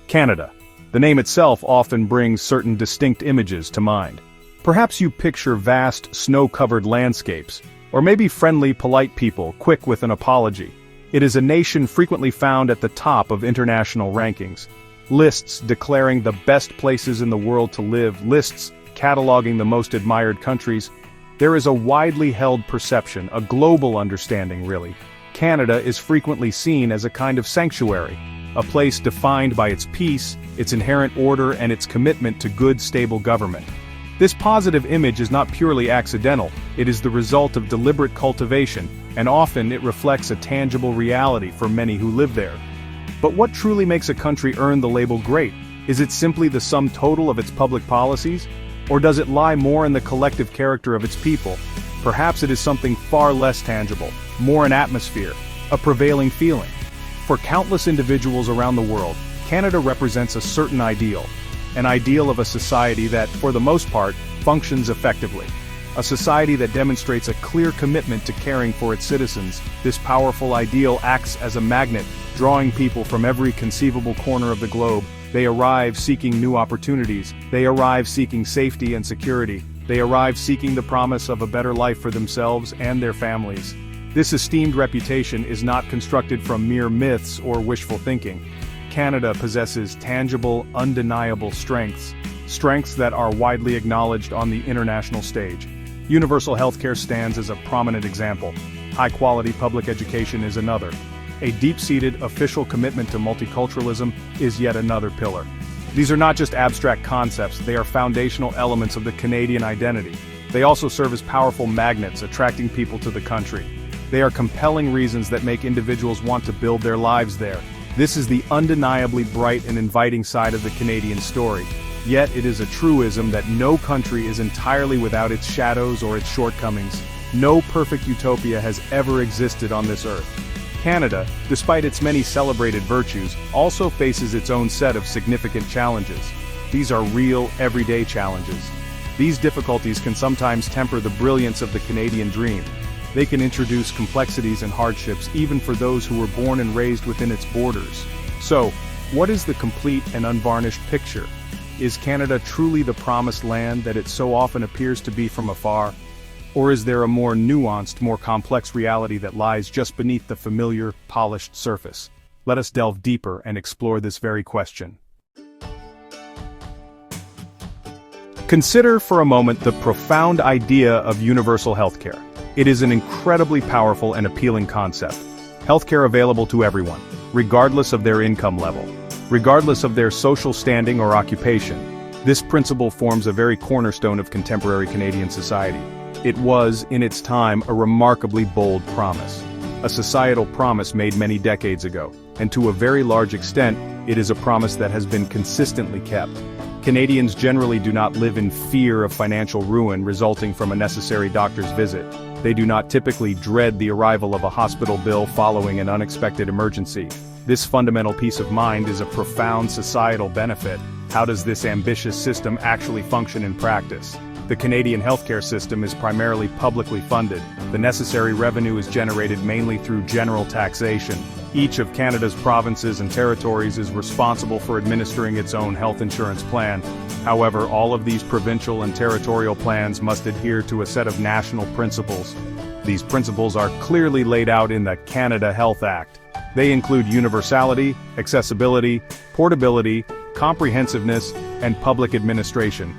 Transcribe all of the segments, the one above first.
Canada. The name itself often brings certain distinct images to mind. Perhaps you picture vast, snow-covered landscapes, or maybe friendly, polite people quick with an apology. It is a nation frequently found at the top of international rankings. Lists declaring the best places in the world to live, lists cataloging the most admired countries. There is a widely held perception, a global understanding really. Canada is frequently seen as a kind of sanctuary, a place defined by its peace, its inherent order, and its commitment to good, stable government. This positive image is not purely accidental, it is the result of deliberate cultivation, and often it reflects a tangible reality for many who live there. But what truly makes a country earn the label great? Is it simply the sum total of its public policies? Or does it lie more in the collective character of its people? Perhaps it is something far less tangible, more an atmosphere, a prevailing feeling. For countless individuals around the world, Canada represents a certain ideal. An ideal of a society that, for the most part, functions effectively. A society that demonstrates a clear commitment to caring for its citizens. This powerful ideal acts as a magnet, drawing people from every conceivable corner of the globe. They arrive seeking new opportunities. They arrive seeking safety and security. They arrive seeking the promise of a better life for themselves and their families. This esteemed reputation is not constructed from mere myths or wishful thinking. Canada possesses tangible, undeniable strengths that are widely acknowledged on the international stage. Universal healthcare stands as a prominent example. High-quality public education is another. A deep-seated official commitment to multiculturalism is yet another pillar. These are not just abstract concepts, they are foundational elements of the Canadian identity. They also serve as powerful magnets attracting people to the country. They are compelling reasons that make individuals want to build their lives there. This is the undeniably bright and inviting side of the Canadian story. Yet it is a truism that no country is entirely without its shadows or its shortcomings. No perfect utopia has ever existed on this earth. Canada, despite its many celebrated virtues, also faces its own set of significant challenges. These are real, everyday challenges. These difficulties can sometimes temper the brilliance of the Canadian dream. They can introduce complexities and hardships even for those who were born and raised within its borders. So, what is the complete and unvarnished picture? Is Canada truly the promised land that it so often appears to be from afar? Or is there a more nuanced, more complex reality that lies just beneath the familiar, polished surface? Let us delve deeper and explore this very question. Consider for a moment the profound idea of universal healthcare. It is an incredibly powerful and appealing concept. Healthcare available to everyone, regardless of their income level, regardless of their social standing or occupation. This principle forms a very cornerstone of contemporary Canadian society. It was, in its time, a remarkably bold promise. A societal promise made many decades ago, and to a very large extent, it is a promise that has been consistently kept. Canadians generally do not live in fear of financial ruin resulting from a necessary doctor's visit. They do not typically dread the arrival of a hospital bill following an unexpected emergency. This fundamental peace of mind is a profound societal benefit. How does this ambitious system actually function in practice? The Canadian healthcare system is primarily publicly funded. The necessary revenue is generated mainly through general taxation. Each of Canada's provinces and territories is responsible for administering its own health insurance plan. However, all of these provincial and territorial plans must adhere to a set of national principles. These principles are clearly laid out in the Canada Health Act. They include universality, accessibility, portability, comprehensiveness, and public administration.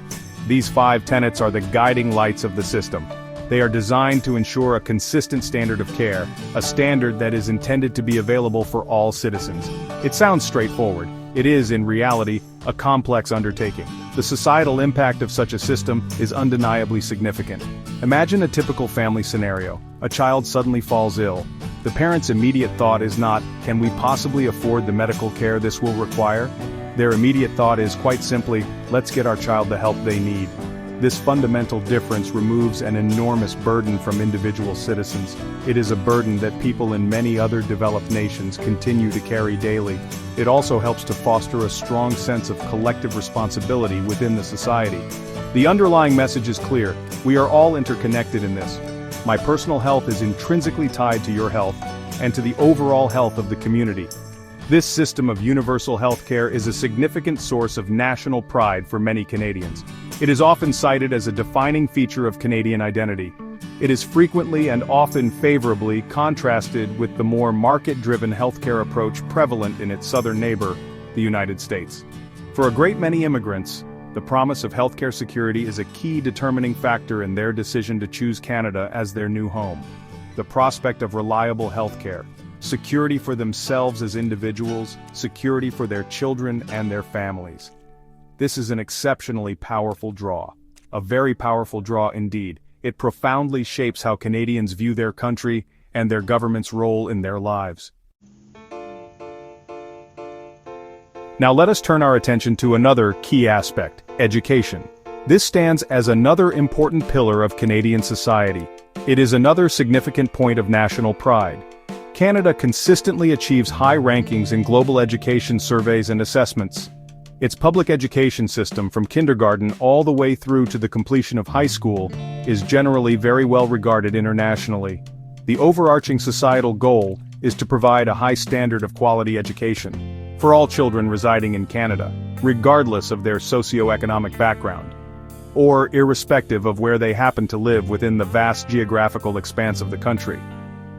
These 5 tenets are the guiding lights of the system. They are designed to ensure a consistent standard of care, a standard that is intended to be available for all citizens. It sounds straightforward. It is, in reality, a complex undertaking. The societal impact of such a system is undeniably significant. Imagine a typical family scenario. A child suddenly falls ill. The parent's immediate thought is not, can we possibly afford the medical care this will require? Their immediate thought is quite simply, let's get our child the help they need. This fundamental difference removes an enormous burden from individual citizens. It is a burden that people in many other developed nations continue to carry daily. It also helps to foster a strong sense of collective responsibility within the society. The underlying message is clear. We are all interconnected in this. My personal health is intrinsically tied to your health, and to the overall health of the community. This system of universal healthcare is a significant source of national pride for many Canadians. It is often cited as a defining feature of Canadian identity. It is frequently and often favorably contrasted with the more market-driven healthcare approach prevalent in its southern neighbor, the United States. For a great many immigrants, the promise of healthcare security is a key determining factor in their decision to choose Canada as their new home. The prospect of reliable healthcare, security for themselves as individuals, security for their children and their families. This is an exceptionally powerful draw. A very powerful draw indeed. It profoundly shapes how Canadians view their country and their government's role in their lives. Now let us turn our attention to another key aspect, education. This stands as another important pillar of Canadian society. It is another significant point of national pride. Canada consistently achieves high rankings in global education surveys and assessments. Its public education system from kindergarten all the way through to the completion of high school is generally very well regarded internationally. The overarching societal goal is to provide a high standard of quality education for all children residing in Canada, regardless of their socioeconomic background, or irrespective of where they happen to live within the vast geographical expanse of the country.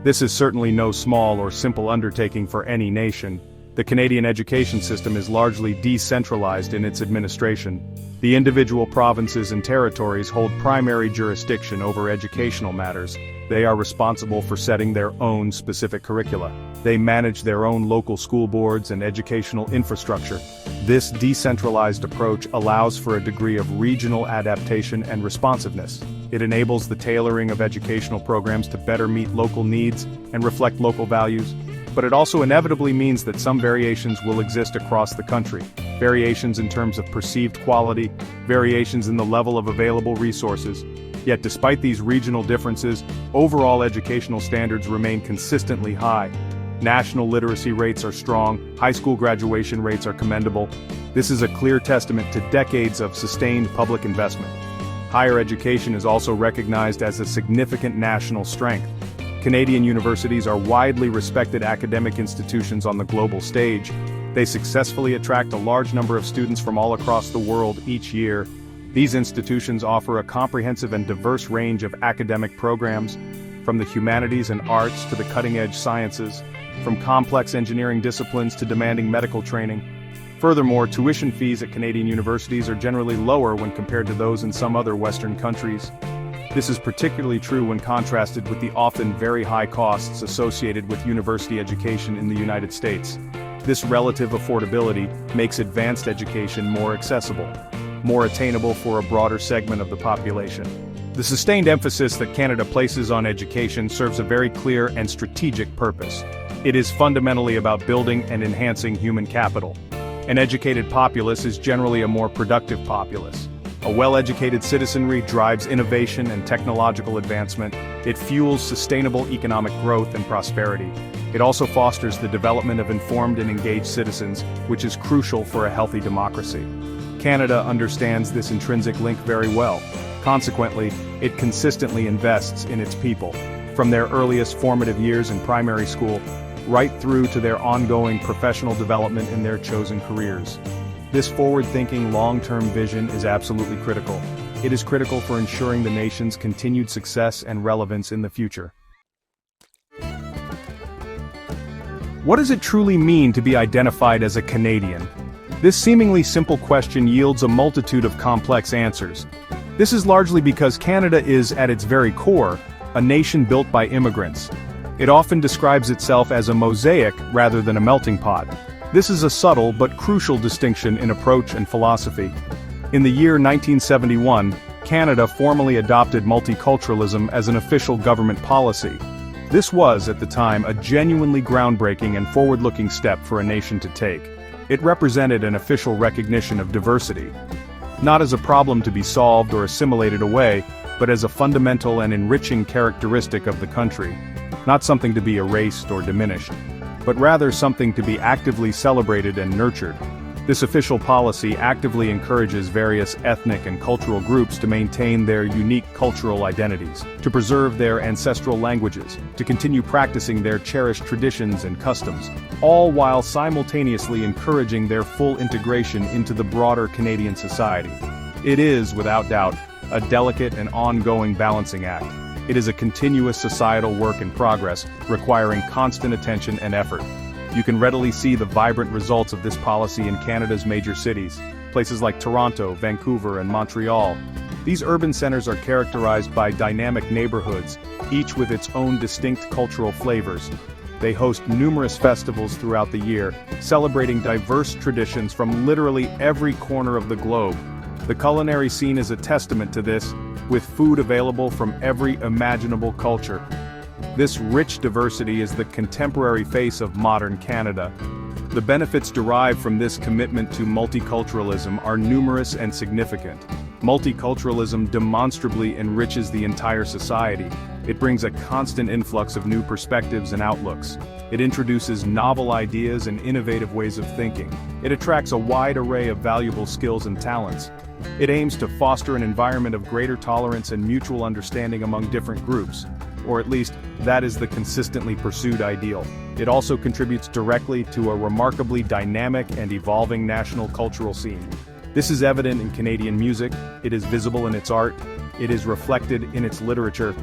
This is certainly no small or simple undertaking for any nation. The Canadian education system is largely decentralized in its administration. The individual provinces and territories hold primary jurisdiction over educational matters. They are responsible for setting their own specific curricula. They manage their own local school boards and educational infrastructure. This decentralized approach allows for a degree of regional adaptation and responsiveness. It enables the tailoring of educational programs to better meet local needs and reflect local values. But it also inevitably means that some variations will exist across the country. Variations in terms of perceived quality, variations in the level of available resources. Yet despite these regional differences, overall educational standards remain consistently high. National literacy rates are strong, high school graduation rates are commendable. This is a clear testament to decades of sustained public investment. Higher education is also recognized as a significant national strength. Canadian universities are widely respected academic institutions on the global stage. They successfully attract a large number of students from all across the world each year. These institutions offer a comprehensive and diverse range of academic programs, from the humanities and arts to the cutting-edge sciences, from complex engineering disciplines to demanding medical training. Furthermore, tuition fees at Canadian universities are generally lower when compared to those in some other Western countries. This is particularly true when contrasted with the often very high costs associated with university education in the United States. This relative affordability makes advanced education more accessible, more attainable for a broader segment of the population. The sustained emphasis that Canada places on education serves a very clear and strategic purpose. It is fundamentally about building and enhancing human capital. An educated populace is generally a more productive populace. A well-educated citizenry drives innovation and technological advancement. It fuels sustainable economic growth and prosperity. It also fosters the development of informed and engaged citizens, which is crucial for a healthy democracy. Canada understands this intrinsic link very well. Consequently, it consistently invests in its people, from their earliest formative years in primary school, right through to their ongoing professional development in their chosen careers. This forward-thinking, long-term vision is absolutely critical. It is critical for ensuring the nation's continued success and relevance in the future. What does it truly mean to be identified as a Canadian? This seemingly simple question yields a multitude of complex answers. This is largely because Canada is, at its very core, a nation built by immigrants. It often describes itself as a mosaic rather than a melting pot. This is a subtle but crucial distinction in approach and philosophy. In the year 1971, Canada formally adopted multiculturalism as an official government policy. This was, at the time, a genuinely groundbreaking and forward-looking step for a nation to take. It represented an official recognition of diversity, not as a problem to be solved or assimilated away, but as a fundamental and enriching characteristic of the country, not something to be erased or diminished, but rather something to be actively celebrated and nurtured. This official policy actively encourages various ethnic and cultural groups to maintain their unique cultural identities, to preserve their ancestral languages, to continue practicing their cherished traditions and customs, all while simultaneously encouraging their full integration into the broader Canadian society. It is, without doubt, a delicate and ongoing balancing act. It is a continuous societal work in progress, requiring constant attention and effort. You can readily see the vibrant results of this policy in Canada's major cities, places like Toronto, Vancouver, and Montreal. These urban centers are characterized by dynamic neighborhoods, each with its own distinct cultural flavors. They host numerous festivals throughout the year, celebrating diverse traditions from literally every corner of the globe. The culinary scene is a testament to this, with food available from every imaginable culture. This rich diversity is the contemporary face of modern Canada. The benefits derived from this commitment to multiculturalism are numerous and significant. Multiculturalism demonstrably enriches the entire society. It brings a constant influx of new perspectives and outlooks. It introduces novel ideas and innovative ways of thinking. It attracts a wide array of valuable skills and talents. It aims to foster an environment of greater tolerance and mutual understanding among different groups. Or at least, that is the consistently pursued ideal. It also contributes directly to a remarkably dynamic and evolving national cultural scene. This is evident in Canadian music, it is visible in its art, it is reflected in its literature.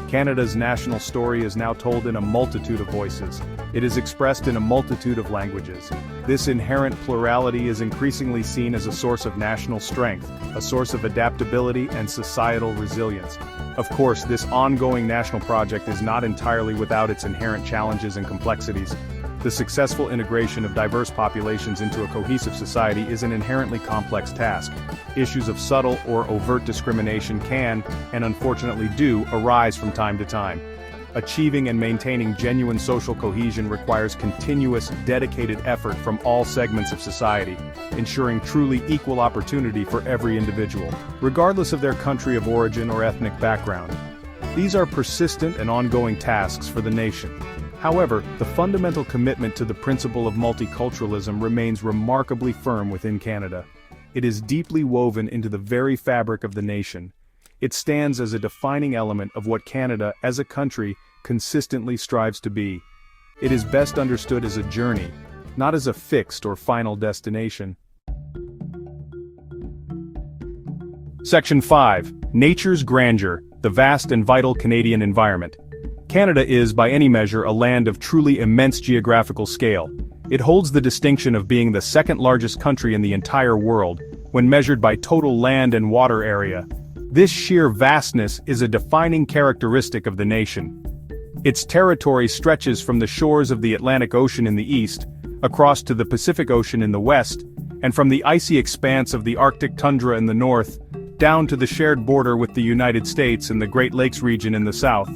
Canada's national story is now told in a multitude of voices. It is expressed in a multitude of languages. This inherent plurality is increasingly seen as a source of national strength, a source of adaptability and societal resilience. Of course, this ongoing national project is not entirely without its inherent challenges and complexities. The successful integration of diverse populations into a cohesive society is an inherently complex task. Issues of subtle or overt discrimination can, and unfortunately do, arise from time to time. Achieving and maintaining genuine social cohesion requires continuous, dedicated effort from all segments of society, ensuring truly equal opportunity for every individual, regardless of their country of origin or ethnic background. These are persistent and ongoing tasks for the nation. However, the fundamental commitment to the principle of multiculturalism remains remarkably firm within Canada. It is deeply woven into the very fabric of the nation. It stands as a defining element of what Canada, as a country, consistently strives to be. It is best understood as a journey, not as a fixed or final destination. Section 5. Nature's Grandeur, the Vast and Vital Canadian Environment. Canada is, by any measure, a land of truly immense geographical scale. It holds the distinction of being the second-largest country in the entire world, when measured by total land and water area. This sheer vastness is a defining characteristic of the nation. Its territory stretches from the shores of the Atlantic Ocean in the east, across to the Pacific Ocean in the west, and from the icy expanse of the Arctic tundra in the north, down to the shared border with the United States and the Great Lakes region in the south.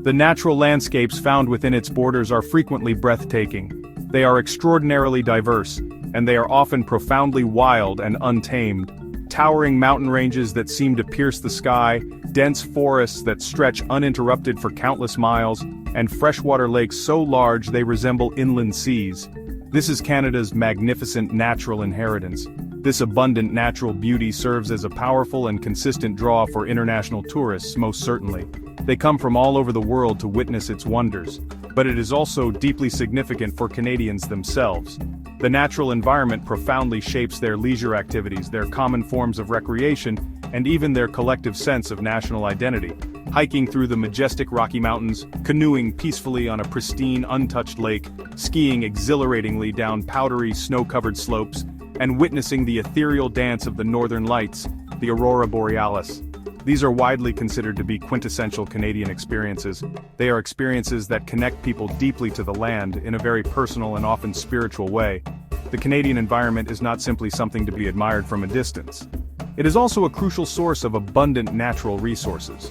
The natural landscapes found within its borders are frequently breathtaking. They are extraordinarily diverse, and they are often profoundly wild and untamed. Towering mountain ranges that seem to pierce the sky, dense forests that stretch uninterrupted for countless miles, and freshwater lakes so large they resemble inland seas. This is Canada's magnificent natural inheritance. This abundant natural beauty serves as a powerful and consistent draw for international tourists, most certainly. They come from all over the world to witness its wonders. But it is also deeply significant for Canadians themselves. The natural environment profoundly shapes their leisure activities, their common forms of recreation, and even their collective sense of national identity. Hiking through the majestic Rocky Mountains, canoeing peacefully on a pristine, untouched lake, skiing exhilaratingly down powdery, snow-covered slopes, and witnessing the ethereal dance of the northern lights, the aurora borealis. These are widely considered to be quintessential Canadian experiences. They are experiences that connect people deeply to the land in a very personal and often spiritual way. The Canadian environment is not simply something to be admired from a distance. It is also a crucial source of abundant natural resources.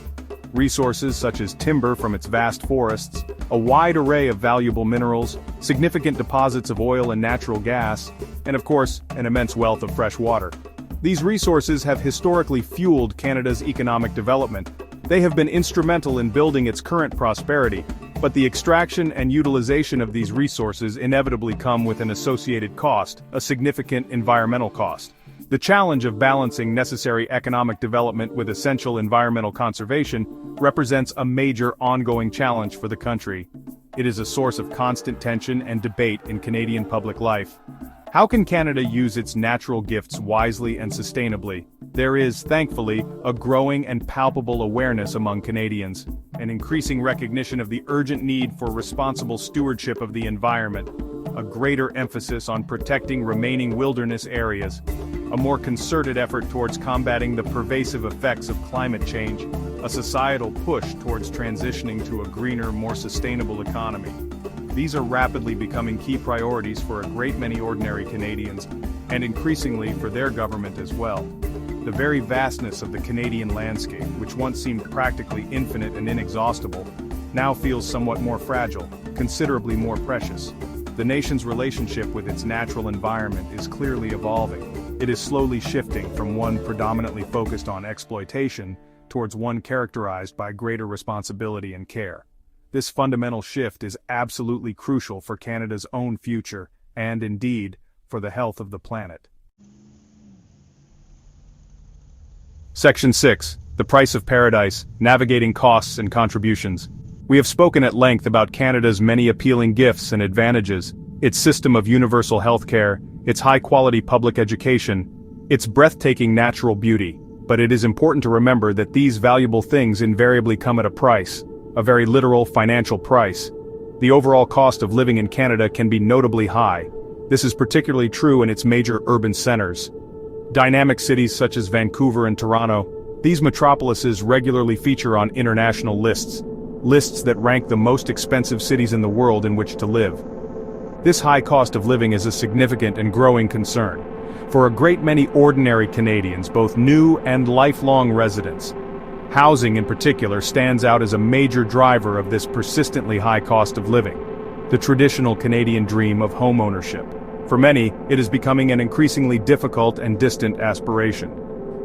Resources such as timber from its vast forests, a wide array of valuable minerals, significant deposits of oil and natural gas, and of course, an immense wealth of fresh water. These resources have historically fueled Canada's economic development. They have been instrumental in building its current prosperity, But the extraction and utilization of these resources inevitably come with an associated cost, a significant environmental cost. The challenge of balancing necessary economic development with essential environmental conservation represents a major ongoing challenge for the country. It is a source of constant tension and debate in Canadian public life. How can Canada use its natural gifts wisely and sustainably? There is, thankfully, a growing and palpable awareness among Canadians, an increasing recognition of the urgent need for responsible stewardship of the environment, a greater emphasis on protecting remaining wilderness areas, a more concerted effort towards combating the pervasive effects of climate change, a societal push towards transitioning to a greener, more sustainable economy. These are rapidly becoming key priorities for a great many ordinary Canadians, and increasingly for their government as well. The very vastness of the Canadian landscape, which once seemed practically infinite and inexhaustible, now feels somewhat more fragile, considerably more precious. The nation's relationship with its natural environment is clearly evolving. It is slowly shifting from one predominantly focused on exploitation towards one characterized by greater responsibility and care. This fundamental shift is absolutely crucial for Canada's own future, and indeed, for the health of the planet. Section 6. The Price of Paradise, Navigating Costs and Contributions. We have spoken at length about Canada's many appealing gifts and advantages, its system of universal health care, its high-quality public education, its breathtaking natural beauty, but it is important to remember that these valuable things invariably come at a price, a very literal financial price. The overall cost of living in Canada can be notably high. This is particularly true in its major urban centers. Dynamic cities such as Vancouver and Toronto, these metropolises regularly feature on international lists that rank the most expensive cities in the world in which to live. This high cost of living is a significant and growing concern for a great many ordinary Canadians, both new and lifelong residents. Housing in particular stands out as a major driver of this persistently high cost of living, the traditional Canadian dream of home ownership. For many, it is becoming an increasingly difficult and distant aspiration.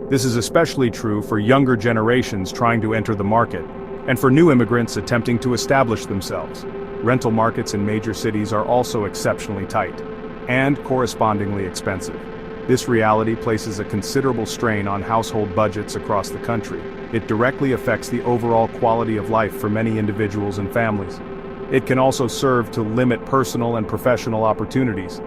This is especially true for younger generations trying to enter the market, and for new immigrants attempting to establish themselves. Rental markets in major cities are also exceptionally tight, and correspondingly expensive. This reality places a considerable strain on household budgets across the country. It directly affects the overall quality of life for many individuals and families. It can also serve to limit personal and professional opportunities.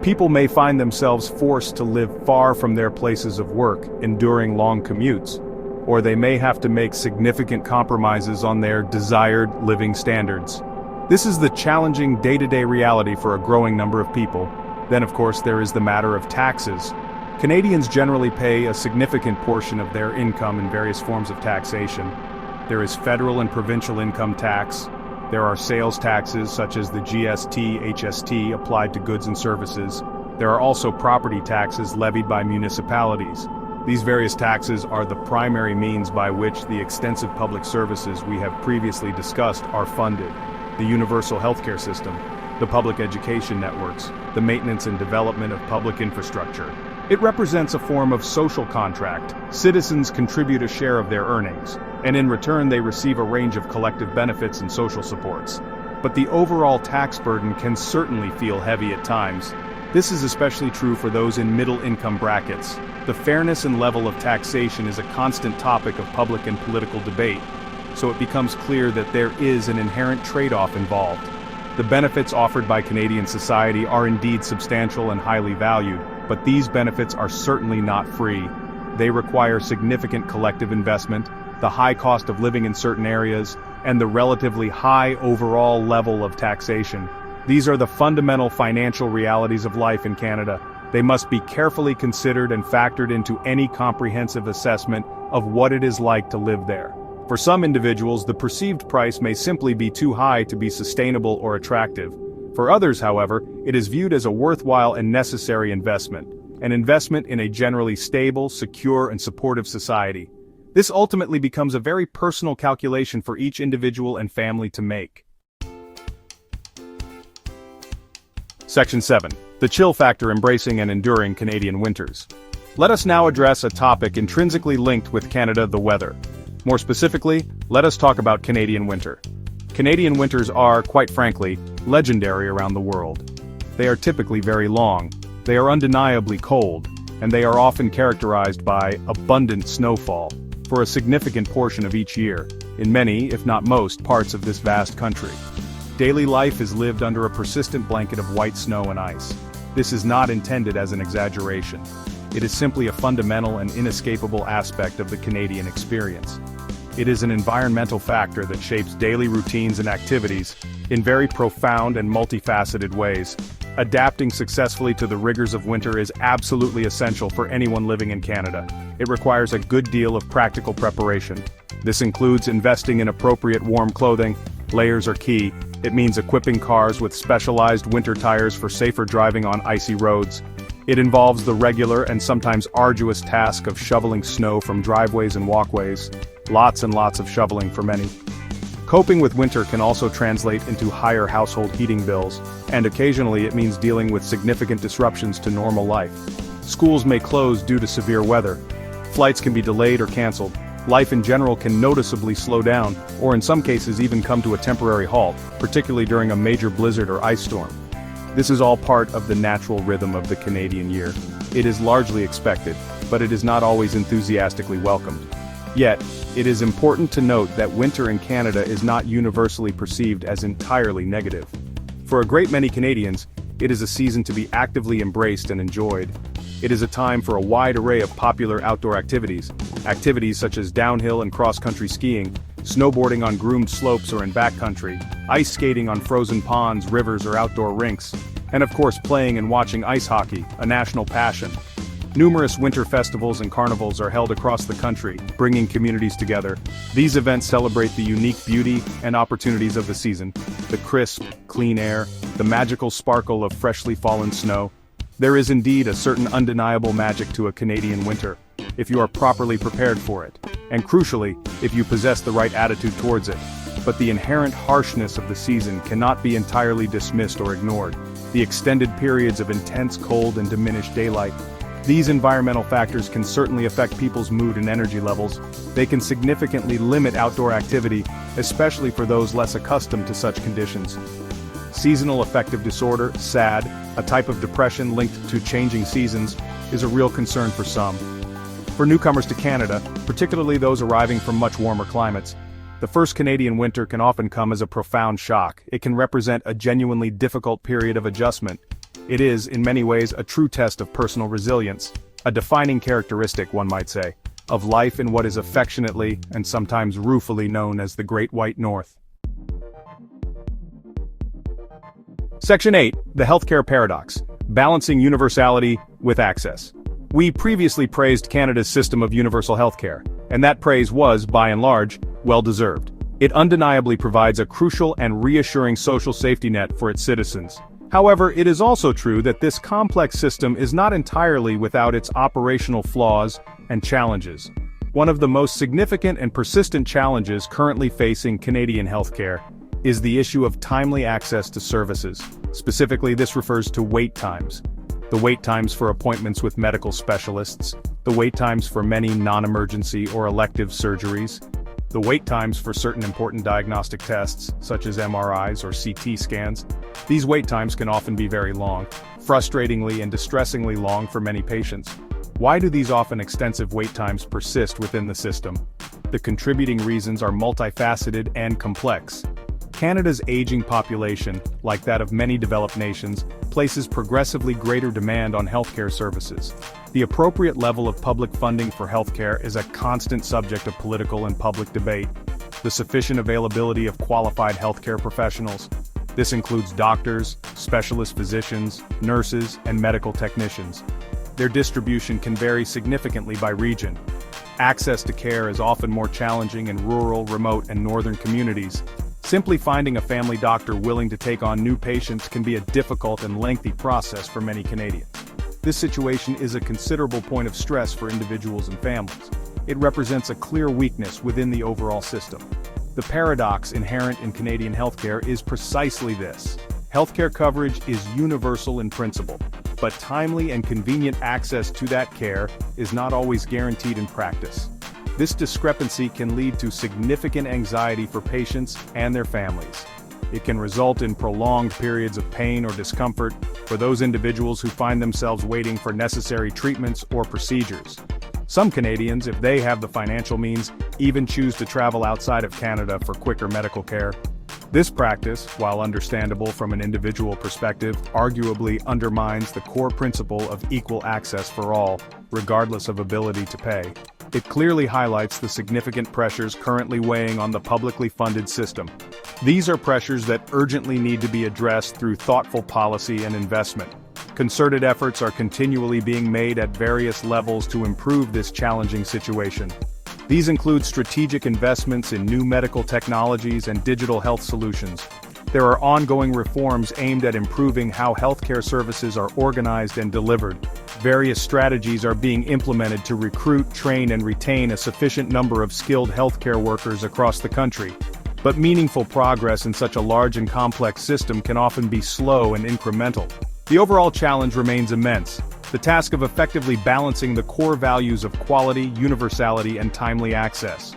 People may find themselves forced to live far from their places of work, enduring long commutes, or they may have to make significant compromises on their desired living standards. This is the challenging day-to-day reality for a growing number of people. Then, of course, there is the matter of taxes. Canadians generally pay a significant portion of their income in various forms of taxation. There is federal and provincial income tax. There are sales taxes such as the GST, HST applied to goods and services. There are also property taxes levied by municipalities. These various taxes are the primary means by which the extensive public services we have previously discussed are funded. The universal healthcare system, the public education networks, the maintenance and development of public infrastructure. It represents a form of social contract. Citizens contribute a share of their earnings, and in return they receive a range of collective benefits and social supports. But the overall tax burden can certainly feel heavy at times. This is especially true for those in middle-income brackets. The fairness and level of taxation is a constant topic of public and political debate, so it becomes clear that there is an inherent trade-off involved. The benefits offered by Canadian society are indeed substantial and highly valued, but these benefits are certainly not free. They require significant collective investment, the high cost of living in certain areas, and the relatively high overall level of taxation. These are the fundamental financial realities of life in Canada. They must be carefully considered and factored into any comprehensive assessment of what it is like to live there. For some individuals, the perceived price may simply be too high to be sustainable or attractive. For others, however, it is viewed as a worthwhile and necessary investment, an investment in a generally stable, secure, and supportive society. This ultimately becomes a very personal calculation for each individual and family to make. Section 7. The chill factor embracing and enduring Canadian winters. Let us now address a topic intrinsically linked with Canada: the weather. More specifically, let us talk about Canadian winter. Canadian winters are, quite frankly, legendary around the world. They are typically very long, they are undeniably cold, and they are often characterized by abundant snowfall for a significant portion of each year, in many, if not most, parts of this vast country. Daily life is lived under a persistent blanket of white snow and ice. This is not intended as an exaggeration. It is simply a fundamental and inescapable aspect of the Canadian experience. It is an environmental factor that shapes daily routines and activities in very profound and multifaceted ways. Adapting successfully to the rigors of winter is absolutely essential for anyone living in Canada. It requires a good deal of practical preparation. This includes investing in appropriate warm clothing. Layers are key. It means equipping cars with specialized winter tires for safer driving on icy roads. It involves the regular and sometimes arduous task of shoveling snow from driveways and walkways. Lots and lots of shoveling for many. Coping with winter can also translate into higher household heating bills, and occasionally it means dealing with significant disruptions to normal life. Schools may close due to severe weather. Flights can be delayed or canceled. Life in general can noticeably slow down, or in some cases even come to a temporary halt, particularly during a major blizzard or ice storm. This is all part of the natural rhythm of the Canadian year. It is largely expected, but it is not always enthusiastically welcomed. Yet, it is important to note that winter in Canada is not universally perceived as entirely negative. For a great many Canadians, it is a season to be actively embraced and enjoyed. It is a time for a wide array of popular outdoor activities such as downhill and cross-country skiing, snowboarding on groomed slopes or in backcountry, ice skating on frozen ponds, rivers or outdoor rinks, and of course playing and watching ice hockey, a national passion. Numerous winter festivals and carnivals are held across the country, bringing communities together. These events celebrate the unique beauty and opportunities of the season, the crisp, clean air, the magical sparkle of freshly fallen snow. There is indeed a certain undeniable magic to a Canadian winter, if you are properly prepared for it, and crucially, if you possess the right attitude towards it. But the inherent harshness of the season cannot be entirely dismissed or ignored. The extended periods of intense cold and diminished daylight. These environmental factors can certainly affect people's mood and energy levels. They can significantly limit outdoor activity, especially for those less accustomed to such conditions. Seasonal affective disorder, SAD, a type of depression linked to changing seasons, is a real concern for some. For newcomers to Canada, particularly those arriving from much warmer climates, the first Canadian winter can often come as a profound shock. It can represent a genuinely difficult period of adjustment. It is, in many ways, a true test of personal resilience, a defining characteristic, one might say, of life in what is affectionately and sometimes ruefully known as the Great White North. Section 8, the Healthcare Paradox, Balancing Universality with Access. We previously praised Canada's system of universal healthcare, and that praise was, by and large, well-deserved. It undeniably provides a crucial and reassuring social safety net for its citizens. However, it is also true that this complex system is not entirely without its operational flaws and challenges. One of the most significant and persistent challenges currently facing Canadian healthcare is the issue of timely access to services. Specifically, this refers to wait times. The wait times for appointments with medical specialists, the wait times for many non-emergency or elective surgeries, the wait times for certain important diagnostic tests, such as MRIs or CT scans. These wait times can often be very long, frustratingly and distressingly long for many patients. Why do these often extensive wait times persist within the system? The contributing reasons are multifaceted and complex. Canada's aging population, like that of many developed nations, places progressively greater demand on healthcare services. The appropriate level of public funding for healthcare is a constant subject of political and public debate. The sufficient availability of qualified healthcare professionals. This includes doctors, specialist physicians, nurses, and medical technicians. Their distribution can vary significantly by region. Access to care is often more challenging in rural, remote, and northern communities. Simply finding a family doctor willing to take on new patients can be a difficult and lengthy process for many Canadians. This situation is a considerable point of stress for individuals and families. It represents a clear weakness within the overall system. The paradox inherent in Canadian healthcare is precisely this. Healthcare coverage is universal in principle, but timely and convenient access to that care is not always guaranteed in practice. This discrepancy can lead to significant anxiety for patients and their families. It can result in prolonged periods of pain or discomfort for those individuals who find themselves waiting for necessary treatments or procedures. Some Canadians, if they have the financial means, even choose to travel outside of Canada for quicker medical care. This practice, while understandable from an individual perspective, arguably undermines the core principle of equal access for all, regardless of ability to pay. It clearly highlights the significant pressures currently weighing on the publicly funded system. These are pressures that urgently need to be addressed through thoughtful policy and investment. Concerted efforts are continually being made at various levels to improve this challenging situation. These include strategic investments in new medical technologies and digital health solutions. There are ongoing reforms aimed at improving how healthcare services are organized and delivered. Various strategies are being implemented to recruit, train, and retain a sufficient number of skilled healthcare workers across the country. But meaningful progress in such a large and complex system can often be slow and incremental. The overall challenge remains immense: the task of effectively balancing the core values of quality, universality, and timely access.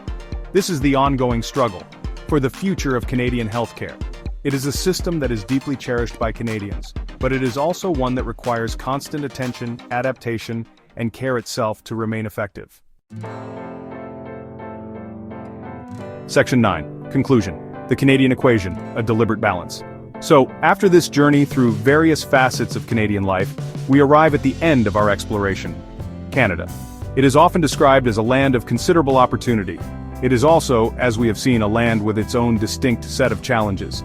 This is the ongoing struggle for the future of Canadian healthcare. It is a system that is deeply cherished by Canadians, but it is also one that requires constant attention, adaptation, and care itself to remain effective. Section 9. Conclusion. The Canadian Equation, a deliberate balance. So, after this journey through various facets of Canadian life, we arrive at the end of our exploration: Canada. It is often described as a land of considerable opportunity. It is also, as we have seen, a land with its own distinct set of challenges.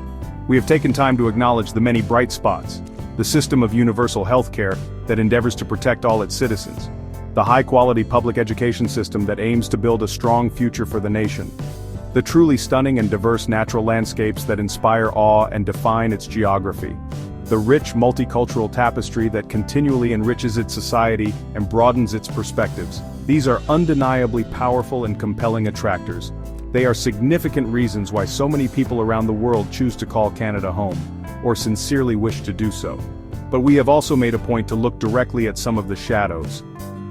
We have taken time to acknowledge the many bright spots: the system of universal healthcare that endeavors to protect all its citizens, the high-quality public education system that aims to build a strong future for the nation, the truly stunning and diverse natural landscapes that inspire awe and define its geography, the rich multicultural tapestry that continually enriches its society and broadens its perspectives. These are undeniably powerful and compelling attractors. They are significant reasons why so many people around the world choose to call Canada home, or sincerely wish to do so. But we have also made a point to look directly at some of the shadows.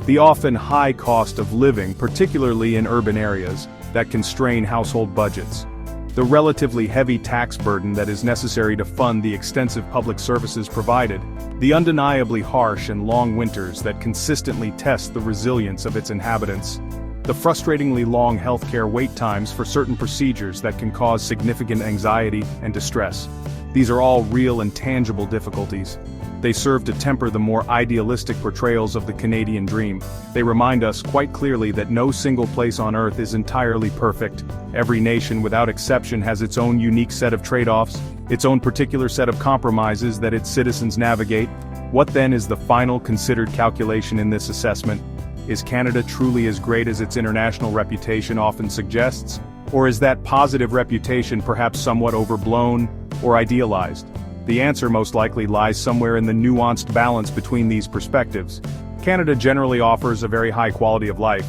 The often high cost of living, particularly in urban areas, that constrain household budgets. The relatively heavy tax burden that is necessary to fund the extensive public services provided. The undeniably harsh and long winters that consistently test the resilience of its inhabitants. The frustratingly long healthcare wait times for certain procedures that can cause significant anxiety and distress. These are all real and tangible difficulties. They serve to temper the more idealistic portrayals of the Canadian dream. They remind us quite clearly that no single place on Earth is entirely perfect. Every nation without exception has its own unique set of trade-offs, its own particular set of compromises that its citizens navigate. What then is the final considered calculation in this assessment? Is Canada truly as great as its international reputation often suggests? Or is that positive reputation perhaps somewhat overblown or idealized? The answer most likely lies somewhere in the nuanced balance between these perspectives. Canada generally offers a very high quality of life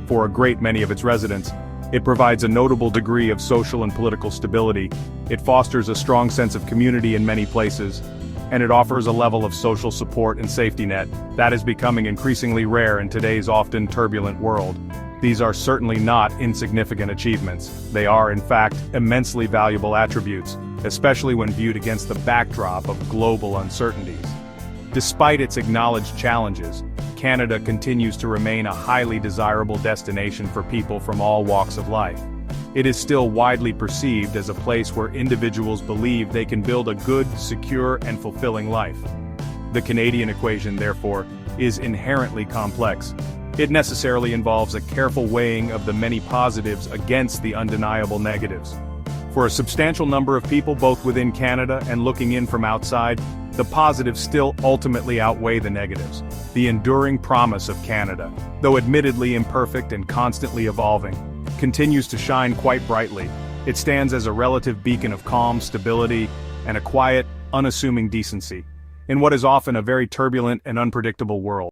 for a great many of its residents. It provides a notable degree of social and political stability. It fosters a strong sense of community in many places, and it offers a level of social support and safety net that is becoming increasingly rare in today's often turbulent world. These are certainly not insignificant achievements. They are, in fact, immensely valuable attributes, especially when viewed against the backdrop of global uncertainties. Despite its acknowledged challenges, Canada continues to remain a highly desirable destination for people from all walks of life. It is still widely perceived as a place where individuals believe they can build a good, secure, and fulfilling life. The Canadian equation, therefore, is inherently complex. It necessarily involves a careful weighing of the many positives against the undeniable negatives. For a substantial number of people both within Canada and looking in from outside, the positives still ultimately outweigh the negatives. The enduring promise of Canada, though admittedly imperfect and constantly evolving, continues to shine quite brightly. It stands as a relative beacon of calm, stability, and a quiet, unassuming decency in what is often a very turbulent and unpredictable world.